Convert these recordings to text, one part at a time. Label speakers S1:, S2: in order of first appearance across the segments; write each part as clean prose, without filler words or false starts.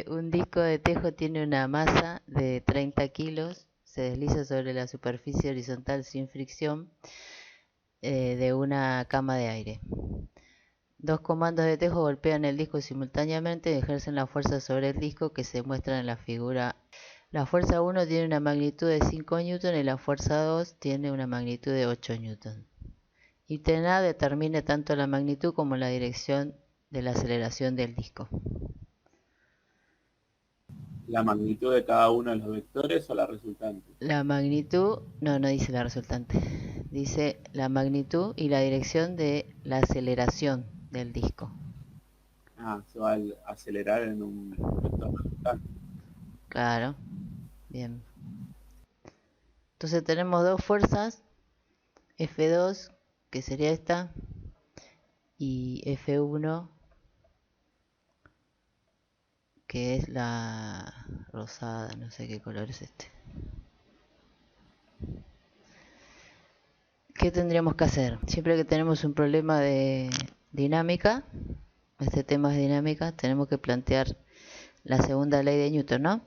S1: un disco de tejo tiene una masa de 30 kilos, se desliza sobre la superficie horizontal sin fricción de una cama de aire. Dos comandos de tejo golpean el disco simultáneamente y ejercen la fuerza sobre el disco que se muestra en la figura. La fuerza 1 tiene una magnitud de 5 newton y la fuerza 2 tiene una magnitud de 8 newton. Ítem A determine tanto la magnitud como la dirección de la aceleración del disco.
S2: ¿La magnitud de cada uno de los vectores o la resultante?
S1: La magnitud, no dice la resultante. Dice la magnitud y la dirección de la aceleración del disco.
S2: Se va a acelerar en un vector resultante.
S1: Claro, bien. Entonces tenemos dos fuerzas, F2, que sería esta, y F1, que es la rosada, no sé qué color es este. ¿Qué tendríamos que hacer? Siempre que tenemos un problema de dinámica, este tema es dinámica, tenemos que plantear la segunda ley de Newton, ¿no?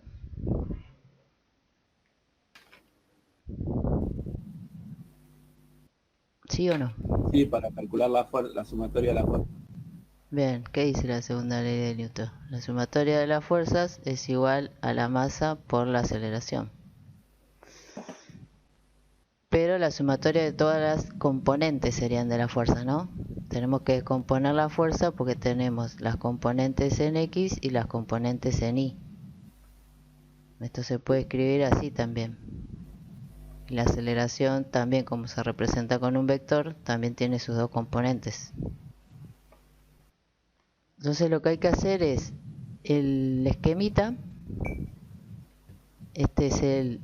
S1: ¿Sí o no?
S2: Sí, para calcular la sumatoria de la fuerza.
S1: Bien, ¿qué dice la segunda ley de Newton? La sumatoria de las fuerzas es igual a la masa por la aceleración. Pero la sumatoria de todas las componentes serían de la fuerza, ¿no? Tenemos que descomponer la fuerza porque tenemos las componentes en X y las componentes en Y. Esto se puede escribir así también. La aceleración también, como se representa con un vector, también tiene sus dos componentes. Entonces lo que hay que hacer es el esquemita. Este es el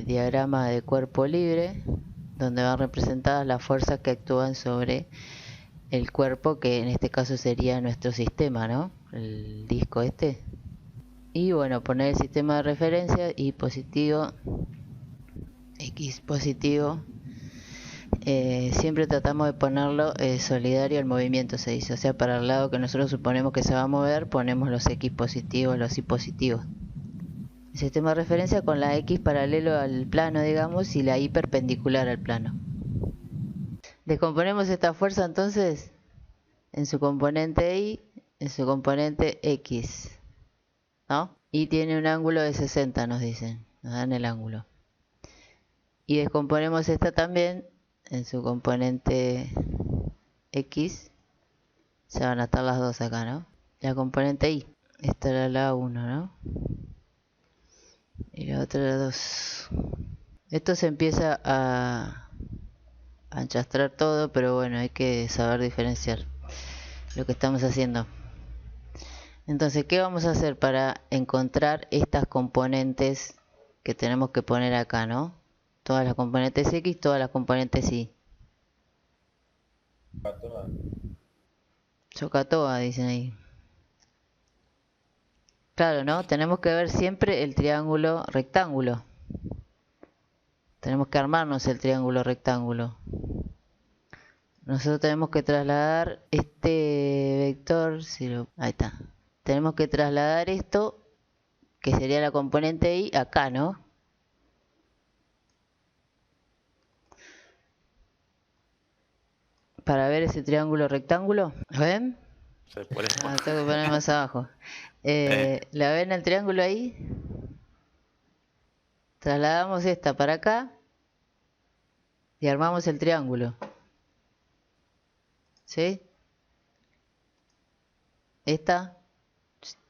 S1: diagrama de cuerpo libre, donde van representadas las fuerzas que actúan sobre el cuerpo, que en este caso sería nuestro sistema, ¿no? El disco este. Y bueno, poner el sistema de referencia y positivo, X positivo. Siempre tratamos de ponerlo solidario al movimiento, se dice. O sea, para el lado que nosotros suponemos que se va a mover, ponemos los X positivos, los Y positivos. El sistema de referencia con la X paralelo al plano, digamos, y la Y perpendicular al plano. Descomponemos esta fuerza entonces en su componente Y, en su componente X, ¿no? Y tiene un ángulo de 60, nos dicen, nos dan el ángulo. Y descomponemos esta también en su componente X, se van a estar las dos acá, ¿no? La componente Y, esta era la 1, ¿no? Y la otra la 2. Esto se empieza a enchastrar todo, pero bueno, hay que saber diferenciar lo que estamos haciendo. Entonces, ¿qué vamos a hacer para encontrar estas componentes que tenemos que poner acá, ¿no? Todas las componentes X, todas las componentes Y. Chocatoa, dicen ahí. Claro, ¿no? Tenemos que ver siempre el triángulo rectángulo. Tenemos que armarnos el triángulo rectángulo. Nosotros tenemos que trasladar este vector, ahí está. Tenemos que trasladar esto, que sería la componente Y, acá, ¿no? Para ver ese triángulo rectángulo, ¿lo ven?
S3: Se puede.
S1: Tengo que poner más abajo. ¿La ven el triángulo ahí? Trasladamos esta para acá y armamos el triángulo. ¿Sí? Esta,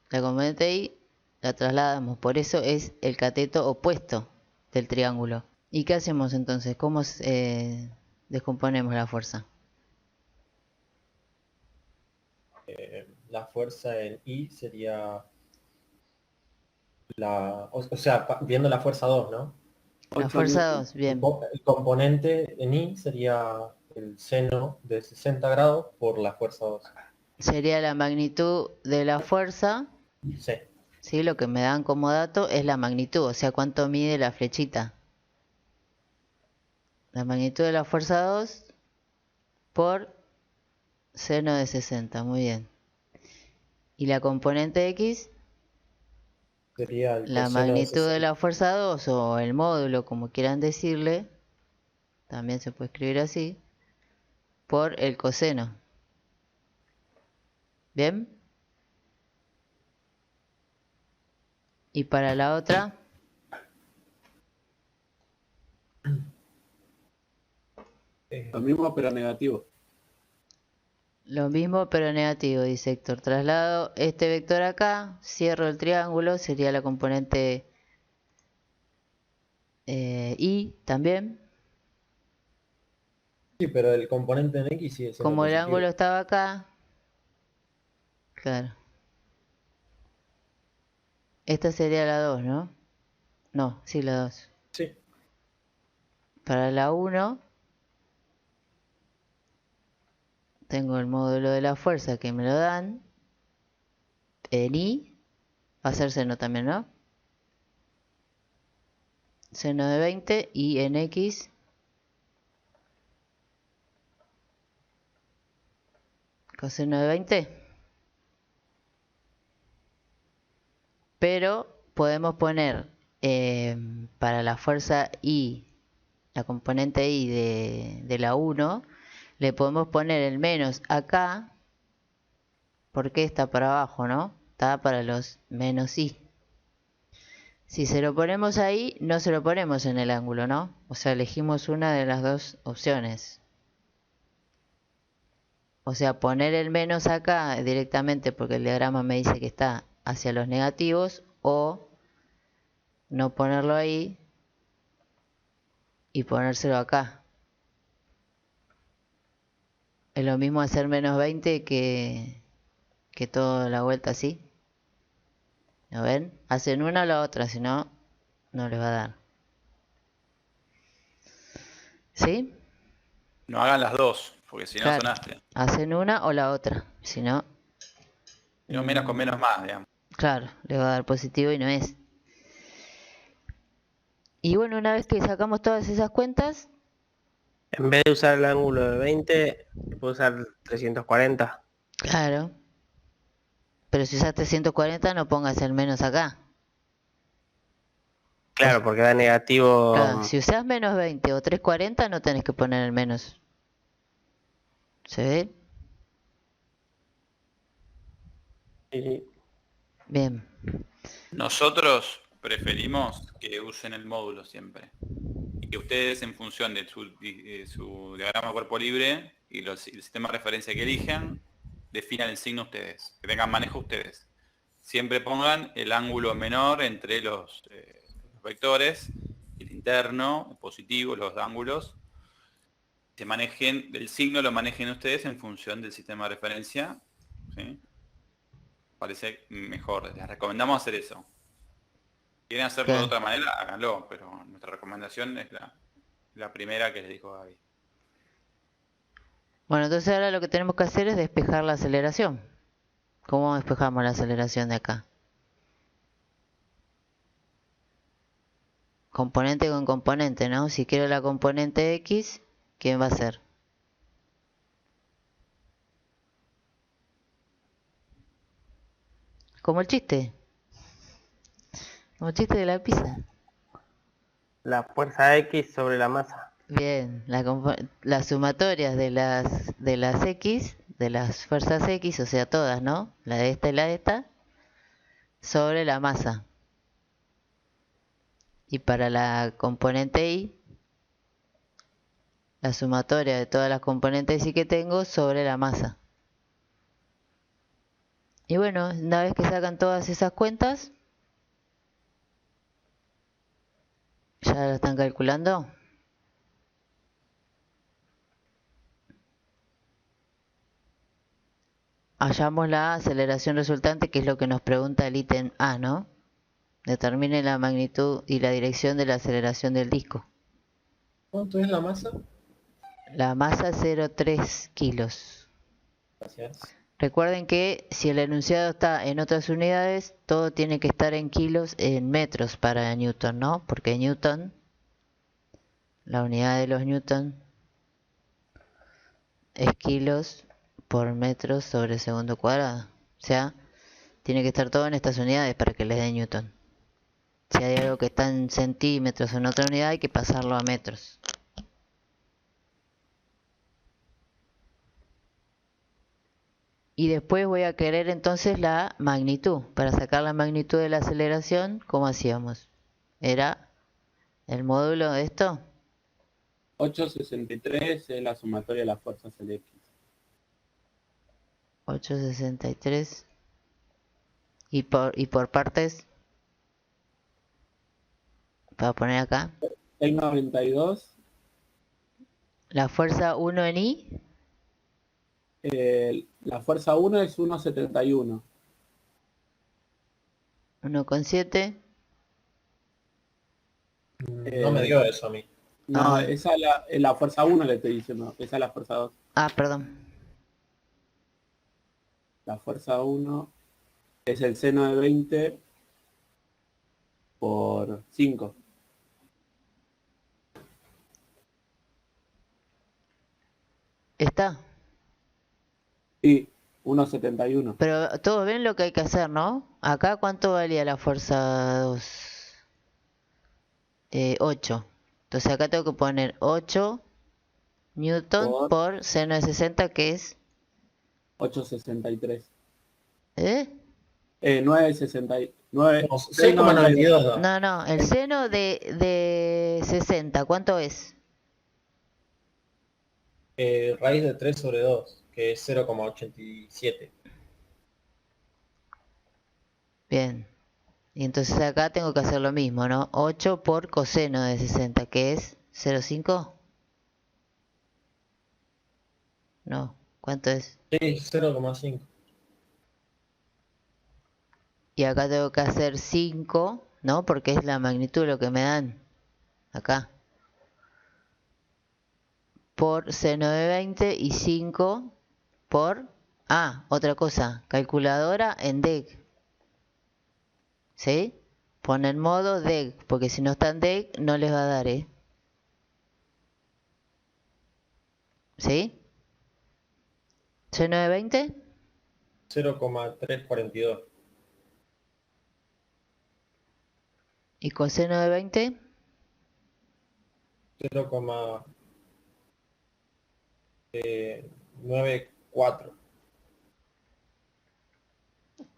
S1: la componente Y, la trasladamos. Por eso es el cateto opuesto del triángulo. ¿Y qué hacemos entonces? ¿Cómo descomponemos la fuerza?
S4: La fuerza en I sería o sea, viendo la fuerza 2, ¿no?
S1: La fuerza 2, bien.
S4: El componente en I sería el seno de 60 grados por la fuerza 2.
S1: Sería la magnitud de la fuerza.
S4: Sí.
S1: Sí, lo que me dan como dato es la magnitud, o sea, cuánto mide la flechita. La magnitud de la fuerza 2 por seno de 60, muy bien. ¿Y la componente X?
S4: sería el
S1: la
S4: coseno de
S1: magnitud de
S4: 60.
S1: la fuerza 2 o el módulo, como quieran decirle, también se puede escribir así, por el coseno. ¿Bien? Y para la otra,
S2: Lo mismo pero negativo.
S1: lo mismo pero negativo, dice Héctor. Traslado este vector acá, cierro el triángulo, sería la componente y también.
S4: Sí, pero el componente en X sigue siendo
S1: Como el
S4: positivo.
S1: ángulo estaba acá, claro. Esta sería la 2, ¿no? No, sí, la 2.
S4: Sí.
S1: Para la 1 tengo el módulo de la fuerza que me lo dan en I, va a ser seno también, ¿no? Seno de 20 y en X coseno de 20. Pero podemos poner para la fuerza I, la componente I de la 1, le podemos poner el menos acá, porque está para abajo, ¿no? Está para los menos I. Si se lo ponemos ahí, no se lo ponemos en el ángulo, ¿no? O sea, elegimos una de las dos opciones. O sea, poner el menos acá directamente porque el diagrama me dice que está hacia los negativos, o no ponerlo ahí y ponérselo acá. Es lo mismo hacer menos 20 que toda la vuelta así. ¿Lo ven? Hacen una o la otra, si no, no les va a dar. ¿Sí?
S3: No hagan las dos, porque si no
S1: Claro.
S3: sonaste.
S1: Hacen una o la otra. Si no,
S3: No, menos con menos más, digamos.
S1: claro, le va a dar positivo y no es. Y bueno, una vez que sacamos todas esas cuentas,
S5: En vez de usar el ángulo de 20, puedo usar 340.
S1: claro. Pero si usaste 140, no pongas el menos acá.
S5: Claro, porque da negativo.
S1: Claro, si usás menos 20 o 340, no tenés que poner el menos. ¿Se ve?
S5: Sí.
S1: Bien.
S3: Nosotros preferimos que usen el módulo siempre. Y que ustedes, en función de su diagrama cuerpo libre y el sistema de referencia que elijan, definan el signo ustedes, que tengan manejo ustedes. Siempre pongan el ángulo menor entre los vectores, el interno, el positivo, los ángulos. Se manejen, el signo lo manejen ustedes en función del sistema de referencia. ¿Sí? Parece mejor, les recomendamos hacer eso. Quieren hacerlo de otra manera, háganlo, pero nuestra recomendación es la primera que les dijo Gaby.
S1: Bueno, entonces ahora lo que tenemos que hacer es despejar la aceleración. ¿Cómo despejamos la aceleración de acá? Componente con componente, ¿no? Si quiero la componente X, ¿quién va a ser? Como el chiste. Como el chiste de la pizza.
S5: La fuerza X sobre la masa.
S1: Bien, las sumatorias de las X, de las fuerzas X, o sea todas, ¿no? La de esta y la de esta, sobre la masa. Y para la componente Y, la sumatoria de todas las componentes Y que tengo sobre la masa. Y bueno, una vez que sacan todas esas cuentas, ya lo están calculando. Hallamos la aceleración resultante, que es lo que nos pregunta el ítem A, ¿no? Determine la magnitud y la dirección de la aceleración del disco.
S4: ¿Cuánto es la masa?
S1: La masa 0,3 kilos.
S4: Gracias.
S1: Recuerden que si el enunciado está en otras unidades, todo tiene que estar en kilos, en metros para Newton, ¿no? Porque Newton, la unidad de los Newton, es kilos por metro sobre segundo cuadrado. O sea, tiene que estar todo en estas unidades para que les dé Newton. Si hay algo que está en centímetros o en otra unidad, hay que pasarlo a metros. Y después voy a querer entonces la magnitud. Para sacar la magnitud de la aceleración, ¿cómo hacíamos? Era el módulo de esto.
S2: 863 es la sumatoria de las fuerzas del X.
S1: 863. Y por partes. Para poner acá.
S2: 692.
S1: La fuerza 1 en I.
S2: La fuerza 1 es 1,71.
S1: 1,7.
S4: No me dio eso a mí.
S2: No,
S1: Ah.
S2: esa es la fuerza 1 le estoy diciendo. Esa es la fuerza 2.
S1: Ah, perdón.
S2: La fuerza 1 es el seno de 20 por 5.
S1: Está.
S2: Sí, 1,71.
S1: Pero todos ven lo que hay que hacer, ¿no? Acá, ¿cuánto valía la fuerza 2? 8. Entonces acá tengo que poner 8 newton por seno de 60, que es...
S2: 8,63.
S1: ¿Eh?
S2: 9,69.
S4: No, 6,92 da.
S1: No, el seno de 60, ¿cuánto es?
S4: Raíz de 3 sobre 2, que es 0,87.
S1: Bien. Y entonces acá tengo que hacer lo mismo, ¿no? 8 por coseno de 60, que es 0,5. No, ¿cuánto es?
S4: Sí, 0,5.
S1: Y acá tengo que hacer 5, ¿no? Porque es la magnitud lo que me dan. Acá. Por seno de 20 y 5 por... Ah, otra cosa. Calculadora en DEG. ¿Sí? Pon en modo DEG, porque si no está en DEG no les va a dar, ¿eh? ¿Sí? ¿Seno de 20?
S4: 0,342.
S1: ¿Y coseno de 20?
S4: 0,94.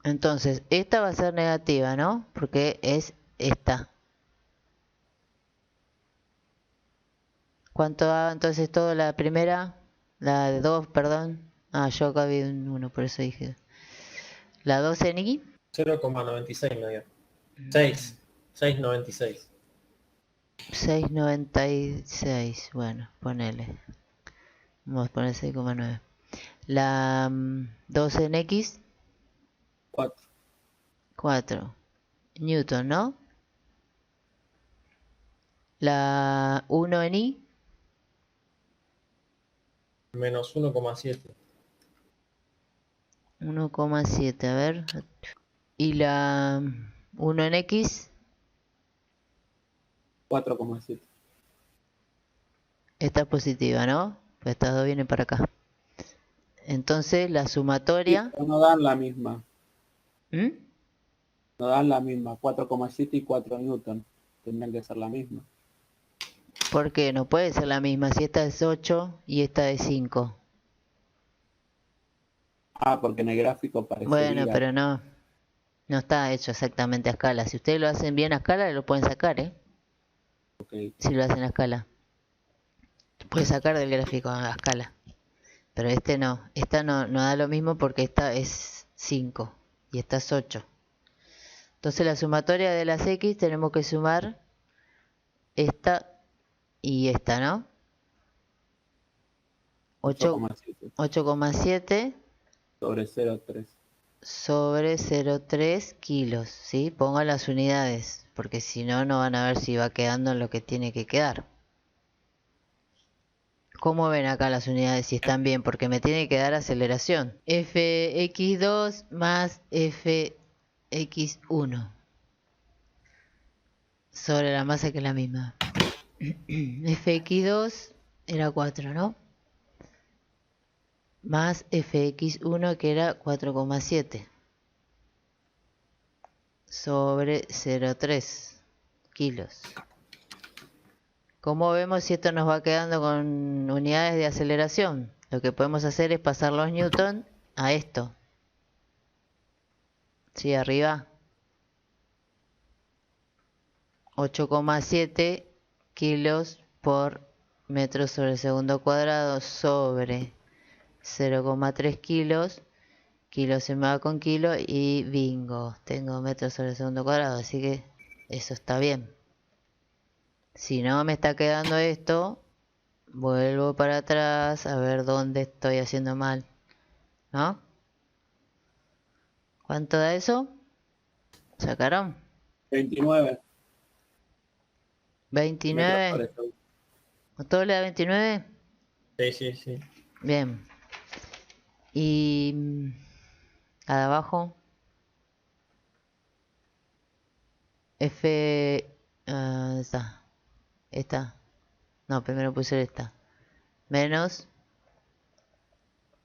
S1: Entonces, esta va a ser negativa, ¿no? Porque es esta. ¿Cuánto da entonces todo la primera? La de 2, perdón. Ah, yo acá vi un 1, por eso dije. La 2 en I.
S4: 0,96 me dio. 6,96.
S1: 6,96. Bueno, ponele. Vamos a poner 6,9. La 2 en X.
S2: 4.
S1: 4 Newton, ¿no? La 1 en Y.
S4: Menos 1,7.
S1: 1,7, a ver. Y la 1 en X.
S2: 4,7.
S1: Está positiva, ¿no? Pues estas dos vienen para acá. Entonces la sumatoria...
S2: Sí, pero no dan la misma.
S1: ¿Mm?
S2: No dan la misma. 4,7 y 4 newton. Tendrían que ser la misma.
S1: ¿Por qué? No puede ser la misma si esta es 8 y esta es 5.
S2: Ah, porque en el gráfico parece.
S1: Bueno, pero no está hecho exactamente a escala. Si ustedes lo hacen bien a escala, lo pueden sacar, ¿eh?
S2: Okay.
S1: Si lo hacen a escala. Puedes sacar del gráfico a escala. Pero este no. Esta no da lo mismo porque esta es 5 y esta es 8. Entonces la sumatoria de las X tenemos que sumar esta y esta, ¿no? 8,7
S2: sobre 0,3.
S1: sobre 0,3 kilos, ¿sí? Pongo las unidades, porque si no, no van a ver si va quedando lo que tiene que quedar. ¿Cómo ven acá las unidades si están bien? Porque me tiene que dar aceleración. Fx2 más Fx1 sobre la masa que es la misma. Fx2 era 4, ¿no? Más Fx1 que era 4,7 sobre 0,3. kilos. ¿Cómo vemos si esto nos va quedando con unidades de aceleración? Lo que podemos hacer es pasar los newton a esto. Sí, arriba. 8,7 kilos por metro sobre segundo cuadrado sobre 0,3 kilos. Kilo se me va con kilo y bingo, tengo metros sobre segundo cuadrado, así que eso está bien. Si no me está quedando esto, vuelvo para atrás a ver dónde estoy haciendo mal, ¿no? ¿Cuánto da eso? ¿Sacaron?
S2: 29 metros
S1: 29.
S2: sobre segundo.
S1: ¿A todo le da 29?
S4: Sí.
S1: Bien. Y a de abajo. F... está. Esta. No, primero puse esta. Menos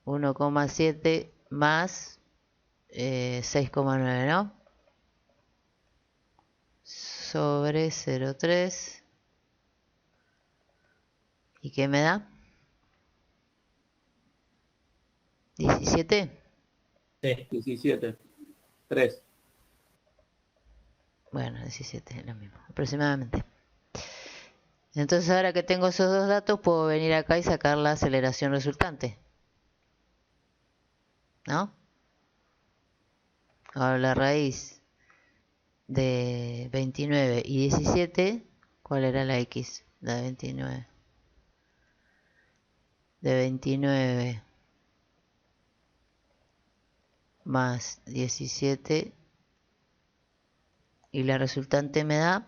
S1: 1,7 más 6,9, ¿no? Sobre 0,3. ¿Y qué me da? 17.
S4: Sí.
S2: 17. 3.
S1: Bueno, 17 es lo mismo, aproximadamente. Entonces ahora que tengo esos dos datos, puedo venir acá y sacar la aceleración resultante, ¿no? Ahora la raíz de 29 y 17, ¿cuál era la X? La de 29. De 29 más 17 y la resultante me da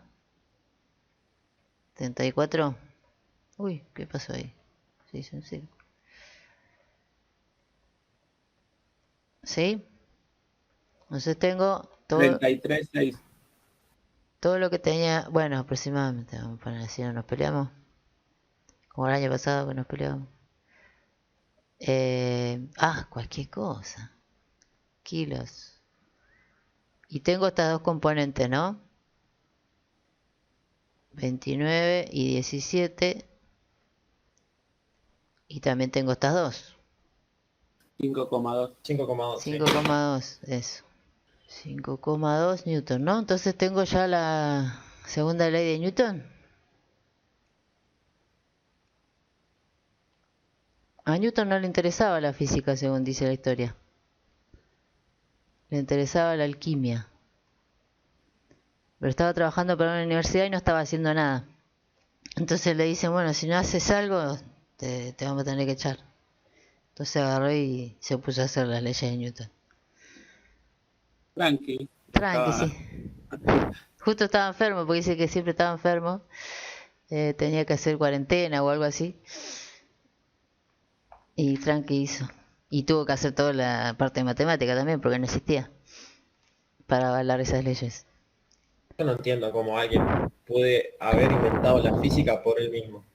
S1: 34. Uy, ¿qué pasó ahí? Se hizo un círculo. ¿Sí? Entonces tengo todo,
S2: 33, 6.
S1: todo lo que tenía, bueno, aproximadamente, vamos a poner así, no nos peleamos, como el año pasado que nos peleamos. Cualquier cosa, kilos. Y tengo estas dos componentes, ¿no? 29 y 17. Y también tengo estas dos.
S2: 5,2.
S4: 5,2.
S1: 5,2, eso. 5,2 Newton, ¿no? Entonces tengo ya la segunda ley de Newton. A Newton no le interesaba la física, según dice la historia. Le interesaba la alquimia. Pero estaba trabajando para una universidad y no estaba haciendo nada. Entonces le dicen, bueno, si no haces algo, te vamos a tener que echar. Entonces agarró y se puso a hacer las leyes de Newton.
S2: Tranqui.
S1: Tranqui,
S2: Estaba-
S1: sí. Justo estaba enfermo, porque dice que siempre estaba enfermo. Tenía que hacer cuarentena o algo así. Y tranqui hizo. Y tuvo que hacer toda la parte de matemática también, porque no existía para avalar esas leyes.
S4: Yo no entiendo cómo alguien puede haber inventado la física por él mismo.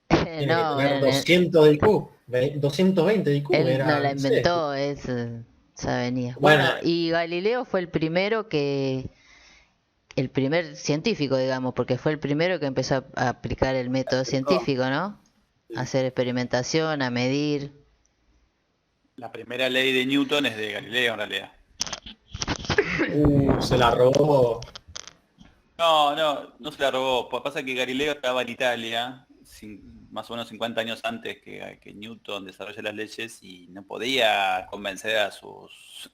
S4: Tiene que
S1: No,
S4: tener 200 de IQ, 220 de IQ,
S1: él no
S4: era,
S1: la
S4: no sé.
S1: inventó, ya venía.
S4: Bueno,
S1: Bueno, y Galileo fue el primero el primer científico, digamos, porque fue el primero que empezó a aplicar el método científico, ¿no? A hacer experimentación, a medir.
S3: La primera ley de Newton es de Galileo en realidad.
S4: se la robó.
S3: No se la robó. Pasa que Galileo estaba en Italia, más o menos 50 años antes que Newton desarrolle las leyes y no podía convencer a sus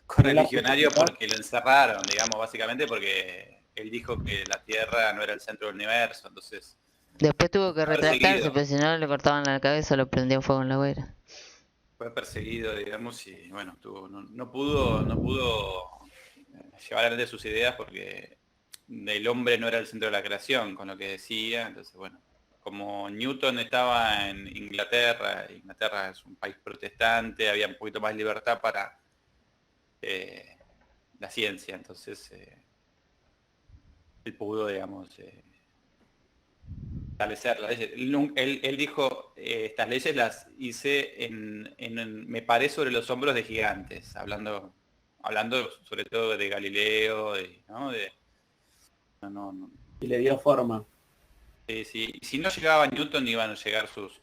S3: correligionarios porque lo encerraron, digamos, básicamente porque él dijo que la Tierra no era el centro del universo, entonces
S1: Después tuvo que
S3: fue
S1: retractarse,
S3: perseguido.
S1: porque si no le cortaban la cabeza, lo prendían fuego en la hoguera.
S3: Fue perseguido, digamos, y bueno, no pudo llevar adelante sus ideas porque el hombre no era el centro de la creación, con lo que decía. Entonces, bueno, como Newton estaba en Inglaterra es un país protestante, había un poquito más libertad para la ciencia, entonces él pudo, digamos, establecer las leyes. Él dijo, estas leyes las hice me paré sobre los hombros de gigantes, hablando sobre todo de Galileo, ¿no? No.
S2: Y le dio forma.
S3: Sí. Si no llegaba Newton, iban a llegar sus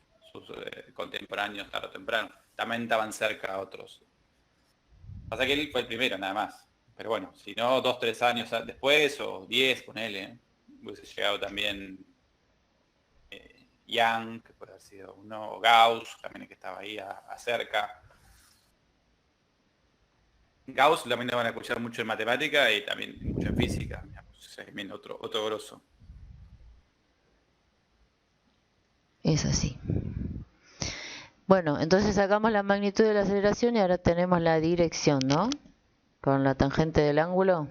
S3: contemporáneos tarde o temprano. También estaban cerca otros. Pasa que él fue el primero, nada más. Pero bueno, si no, 2-3 años después, o 10, ponele, hubiese llegado también Young, que puede haber sido uno, o Gauss, también el que estaba ahí cerca. Gauss también le van a escuchar mucho en matemática y también mucho en física. Digamos. O sea, también otro grosso.
S1: Es así. Bueno, entonces sacamos la magnitud de la aceleración y ahora tenemos la dirección, ¿no? Con la tangente del ángulo.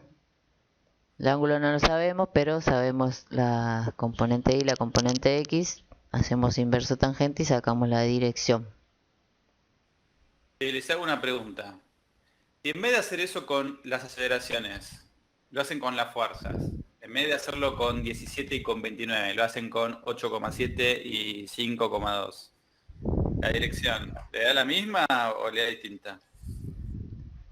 S1: El ángulo no lo sabemos, pero sabemos la componente y la componente x. Hacemos inverso tangente y sacamos la dirección.
S3: Les hago una pregunta. Si en vez de hacer eso con las aceleraciones, lo hacen con las fuerzas, en vez de hacerlo con 17 y con 29, lo hacen con 8,7 y 5,2. ¿La dirección le da la misma o le da distinta?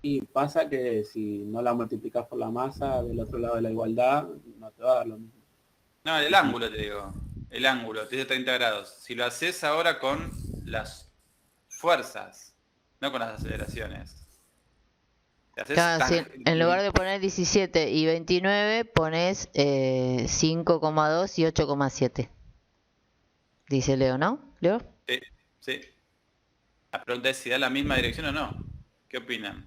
S2: Y pasa que si no la multiplicas por la masa del otro lado de la igualdad, no te va a dar lo mismo.
S3: No, el ángulo te digo. El ángulo, te dice 30 grados. Si lo haces ahora con las fuerzas, no con las aceleraciones.
S1: Claro, sí, en lugar de poner 17 y 29, pones 5,2 y 8,7. Dice Leo, ¿no? ¿Leo?
S3: Sí. La pregunta es si da la misma dirección o no. ¿Qué opinan?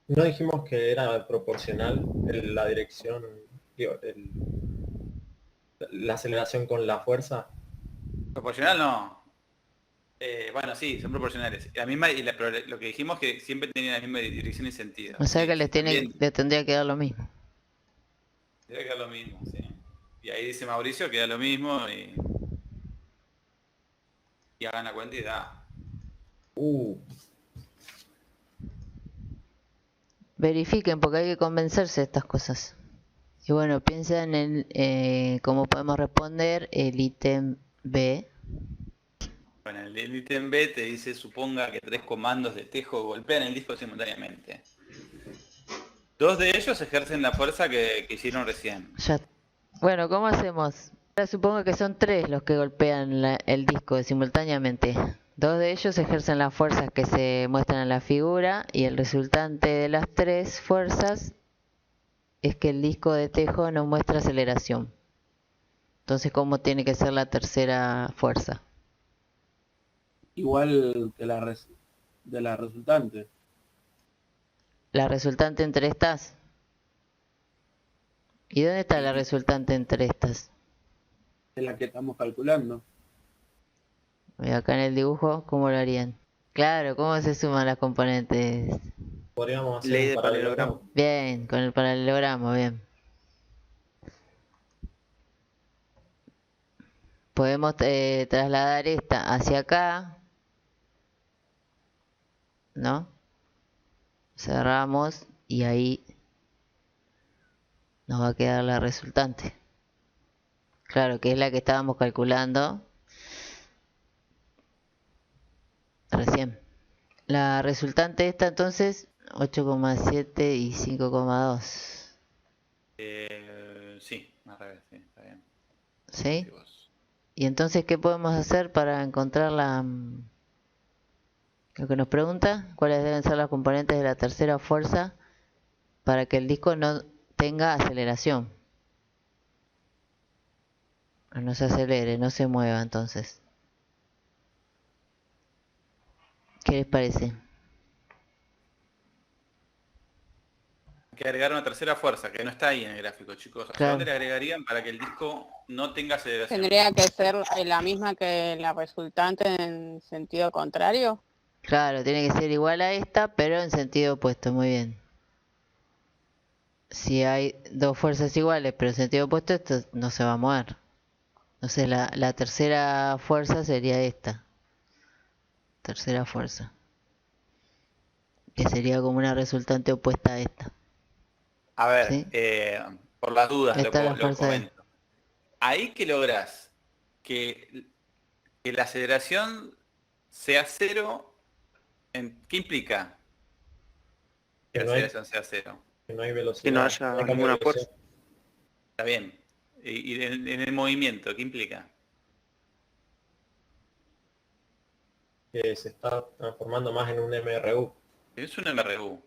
S4: No dijimos que era proporcional la dirección, digo, la aceleración con la fuerza.
S3: Proporcional no. Bueno, sí, son proporcionales. La misma, pero lo que dijimos que siempre tenían la misma dirección y sentido.
S1: O sea
S3: Sí,
S1: que les tendría que dar lo mismo.
S3: debe quedar lo mismo, sí. Y ahí dice Mauricio que da lo mismo y hagan la cuenta y da.
S1: Verifiquen porque hay que convencerse de estas cosas. Y bueno, piensen en cómo podemos responder el ítem B.
S3: Bueno, el ítem B te dice, suponga que 3 comandos de tejo golpean el disco simultáneamente. 2 de ellos ejercen la fuerza que hicieron recién.
S1: Ya. Bueno, ¿cómo hacemos? Ahora supongo que son 3 los que golpean el disco simultáneamente. 2 de ellos ejercen las fuerzas que se muestran en la figura y el resultante de las 3 fuerzas es que el disco de tejo no muestra aceleración. Entonces, ¿cómo tiene que ser la tercera fuerza?
S2: Igual que de la resultante.
S1: La resultante entre estas. ¿Y dónde está la resultante entre estas?
S2: Es la que estamos calculando.
S1: Acá en el dibujo, ¿cómo lo harían? Claro, ¿cómo se suman las componentes?
S4: Podríamos hacer
S5: Ley
S4: un
S5: de
S4: paralelogramo.
S1: Bien, con el paralelogramo, bien. Podemos trasladar esta hacia acá, ¿no? Cerramos y ahí nos va a quedar la resultante. Claro, que es la que estábamos calculando recién. La resultante esta entonces 8,7 y 5,2.
S3: Sí, al revés, sí, está bien.
S1: ¿Sí? Y entonces, ¿qué podemos hacer para encontrar lo que nos pregunta? ¿Cuáles deben ser las componentes de la tercera fuerza para que el disco no tenga aceleración? No se acelere, no se mueva entonces. ¿Qué les parece?
S3: Hay que agregar una tercera fuerza, que no está ahí en el gráfico, chicos. ¿A
S1: Claro.
S3: dónde le agregarían para que el disco no tenga aceleración?
S6: ¿Tendría que ser la misma que la resultante en sentido contrario?
S1: Claro, tiene que ser igual a esta, pero en sentido opuesto, muy bien. Si hay dos fuerzas iguales, pero en sentido opuesto, esto no se va a mover. Entonces la tercera fuerza sería esta. Tercera fuerza. Que sería como una resultante opuesta a esta.
S3: A ver,
S1: ¿Sí?
S3: por las dudas
S1: Esta es la
S3: lo
S1: fuerza de-
S3: comento. Ahí que lográs que la aceleración sea cero, ¿qué implica que
S4: Que
S3: la
S4: no hay,
S3: aceleración sea cero?
S4: que no hay velocidad.
S5: Que no haya
S4: hay cambio de
S5: ninguna
S4: velocidad.
S5: fuerza.
S3: Está bien. Y en el movimiento, ¿qué implica?
S4: Que se está transformando más en un MRU.
S3: Es un MRU.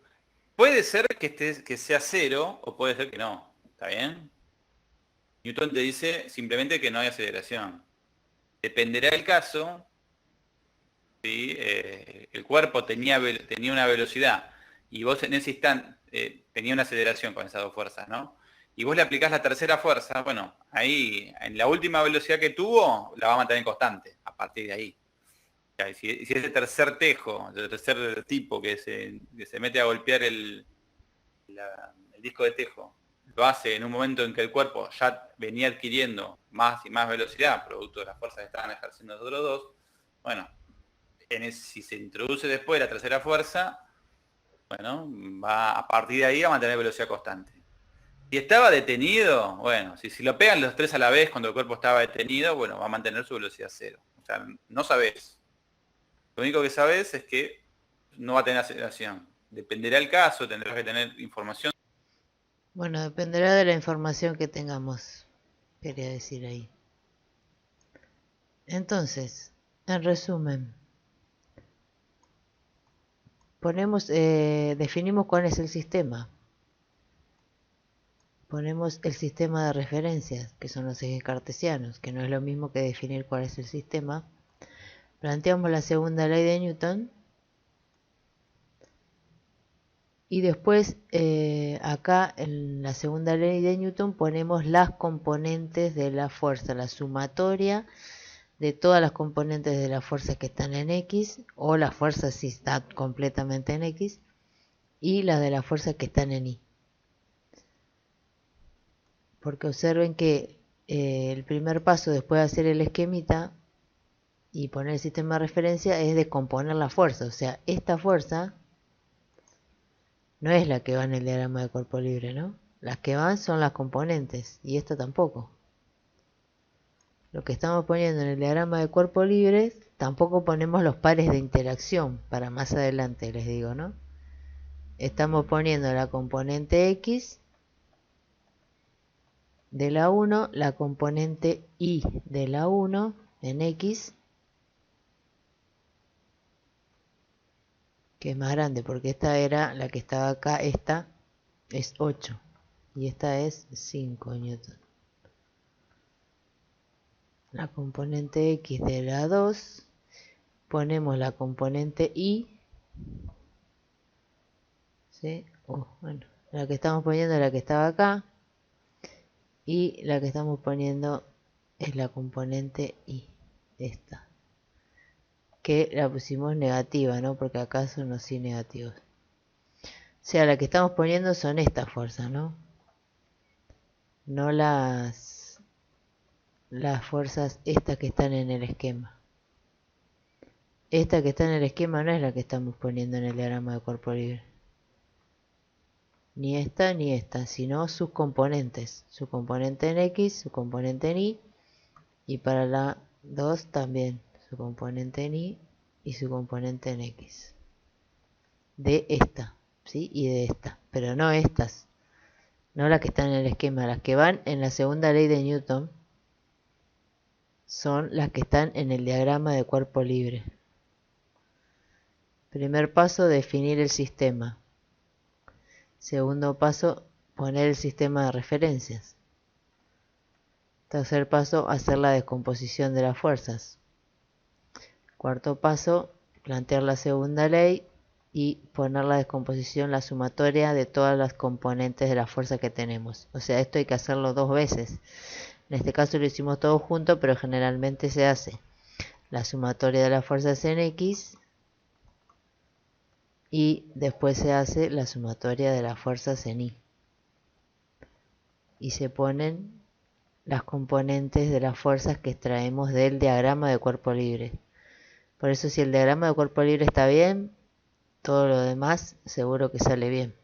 S3: Puede ser que sea cero o puede ser que no. ¿Está bien? Newton te dice simplemente que no hay aceleración. Dependerá del caso. ¿Sí? El cuerpo tenía una velocidad y vos en ese instante tenía una aceleración con esas dos fuerzas, ¿no? Y vos le aplicás la tercera fuerza, bueno, ahí en la última velocidad que tuvo la va a mantener constante a partir de ahí. Si ese tercer tejo, el tercer tipo que se mete a golpear el disco de tejo, lo hace en un momento en que el cuerpo ya venía adquiriendo más y más velocidad, producto de las fuerzas que estaban ejerciendo los otros dos, bueno, si se introduce después la tercera fuerza, bueno, va a partir de ahí a mantener velocidad constante. Si estaba detenido, bueno, si lo pegan los tres a la vez cuando el cuerpo estaba detenido, bueno, va a mantener su velocidad cero. O sea, no sabés. Lo único que sabés es que no va a tener aceleración. Dependerá del caso, tendrás que tener información.
S1: Bueno, dependerá de la información que tengamos, quería decir ahí. Entonces, en resumen, definimos cuál es el sistema. Ponemos el sistema de referencias, que son los ejes cartesianos, que no es lo mismo que definir cuál es el sistema. Planteamos la segunda ley de Newton. Y después, acá en la segunda ley de Newton ponemos las componentes de la fuerza, la sumatoria de todas las componentes de la fuerza que están en X, o la fuerza si está completamente en X, y las de la fuerza que están en Y. Porque observen que el primer paso después de hacer el esquemita y poner el sistema de referencia es descomponer la fuerza. O sea, esta fuerza no es la que va en el diagrama de cuerpo libre, ¿no? Las que van son las componentes y esta tampoco. Lo que estamos poniendo en el diagrama de cuerpo libre, tampoco ponemos los pares de interacción para más adelante, les digo, ¿no? Estamos poniendo la componente X de la 1, la componente Y de la 1 en X, que es más grande porque esta era la que estaba acá, esta es 8 y esta es 5 newton. La componente X de la 2, ponemos la componente Y, ¿sí? Bueno, la que estamos poniendo es la que estaba acá, y la que estamos poniendo es la componente Y, esta, que la pusimos negativa, ¿no? Porque acá son los sí negativos. O sea, la que estamos poniendo son estas fuerzas, ¿no? No las fuerzas estas que están en el esquema. Esta que está en el esquema no es la que estamos poniendo en el diagrama de cuerpo libre. Ni esta, sino sus componentes. Su componente en X, su componente en Y. Y para la 2 también. Su componente en Y y su componente en X. De esta, ¿sí? Y de esta. Pero no estas. No las que están en el esquema. Las que van en la segunda ley de Newton son las que están en el diagrama de cuerpo libre. Primer paso, definir el sistema. Segundo paso, poner el sistema de referencias. Tercer paso, hacer la descomposición de las fuerzas. Cuarto paso, plantear la segunda ley y poner la descomposición, la sumatoria de todas las componentes de la fuerza que tenemos. O sea, esto hay que hacerlo 2 veces. En este caso lo hicimos todo junto, pero generalmente se hace la sumatoria de las fuerzas en X y después se hace la sumatoria de las fuerzas en Y. Y se ponen las componentes de las fuerzas que extraemos del diagrama de cuerpo libre. Por eso si el diagrama de cuerpo libre está bien, todo lo demás seguro que sale bien.